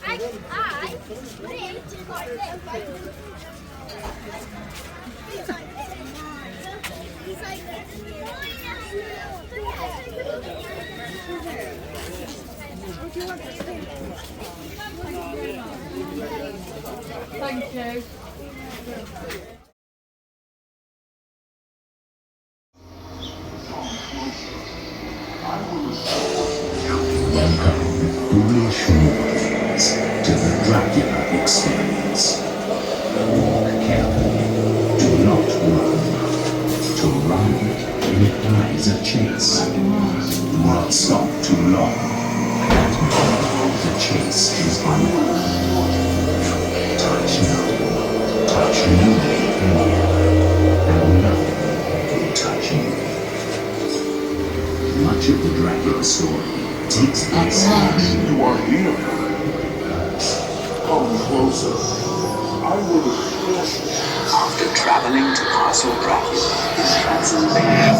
Thank you. Welcome, foolish mortals, to the Dracula experience. Walk carefully. Do not run. To run implies a chase. Do not stop too long. That means the chase is unfair. Touch nothing. Touch nobody and nothing will touch you. Much of the Dracula story takes place. You are here. Come closer. I will assure you. After traveling to Castle Dracula in Transylvania,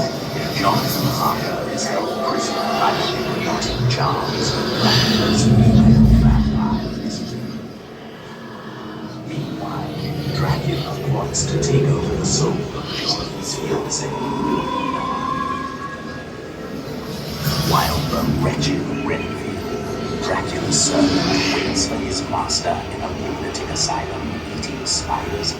Jonathan Harker is held prisoner by the hypnotic charms of Dracula's evil vampires. Meanwhile, Dracula wants to take over the soul of Jonathan's fiancée. While the wretched Renfield, Dracula's servant, waits for his master in a lunatic asylum eating spiders.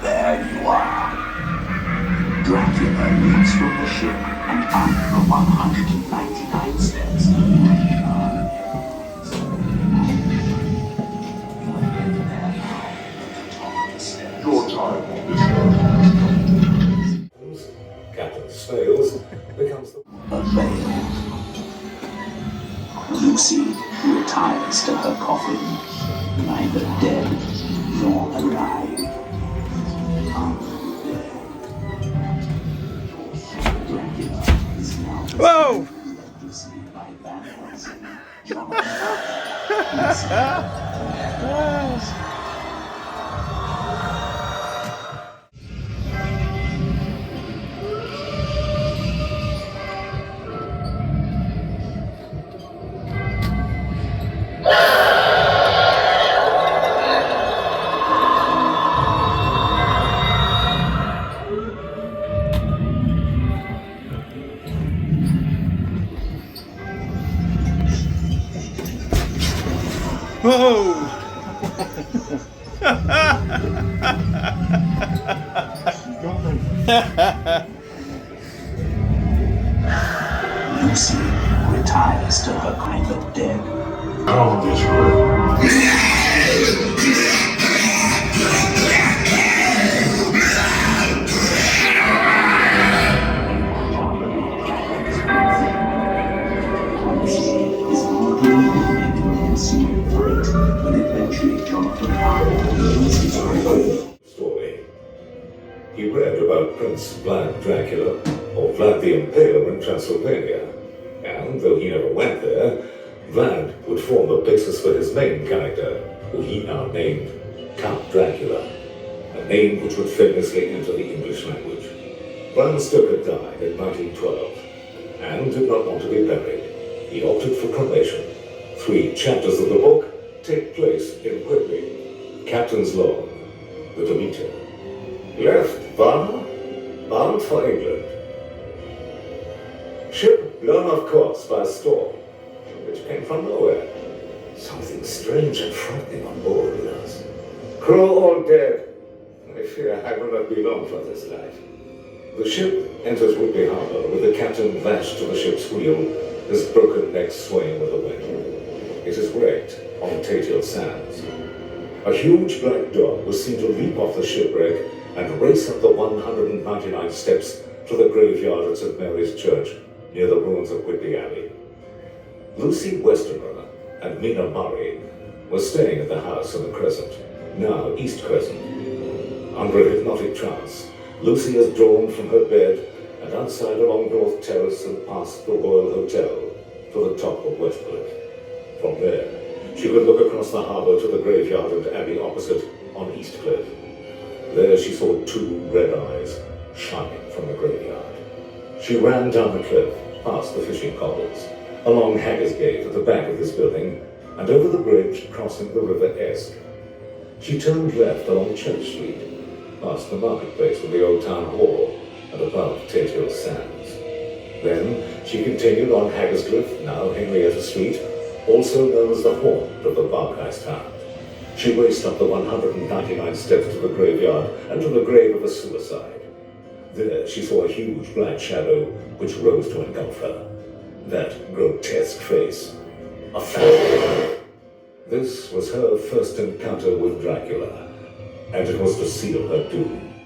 There you are. Dracula leaps from the ship and up the 199 steps. Your time on this earth. Captain Snails becomes the... A veil. Lucy retires to her coffin, neither dead nor alive. Dracula is now Whoa! Lucy by vampires. Jonathan. Whoa! Lucy retires to her kind of dead. Out of this earth. story. He read about Prince Vlad Dracula, or Vlad the Impaler in Transylvania, and though he never went there, Vlad would form the basis for his main character, who he now named Count Dracula, a name which would famously enter the English language. Bram Stoker died in 1912, and did not want to be buried. He opted for cremation. 3 chapters of the book take place in Whitby. Captain's log, the Demeter. Left Varna, bound for England. Ship blown off course by a storm, which came from nowhere. Something strange and frightening on board with us. Crew all dead. I fear I will not be long for this life. The ship enters Whitby Harbor with the captain lashed to the ship's wheel, his broken neck swaying with the wind. It is wrecked on Tatiel sands. A huge black dog was seen to leap off the shipwreck and race up the 199 steps to the graveyard at St. Mary's Church near the ruins of Whitby Abbey. Lucy Westerner and Mina Murray were staying at the house in the Crescent, now East Crescent. Under a hypnotic trance, Lucy is drawn from her bed and outside along North Terrace and past the Royal Hotel to the top of Westcliff. From there, she could look across the harbour to the graveyard and abbey opposite on Eastcliff. There she saw two red eyes shining from the graveyard. She ran down the cliff, past the fishing cobbles, along Haggis Gate at the back of this building, and over the bridge crossing the River Esk. She turned left along Church Street, past the marketplace with the old town hall, and above Tate Hill Sands. Then she continued on Haggis Cliff, now Henrietta Street, also known as the haunt of the Barkheist Hound. She raced up the 199 steps to the graveyard and to the grave of a suicide. There she saw a huge black shadow which rose to engulf her. That grotesque face, a phantom. This was her first encounter with Dracula, and it was to seal her doom.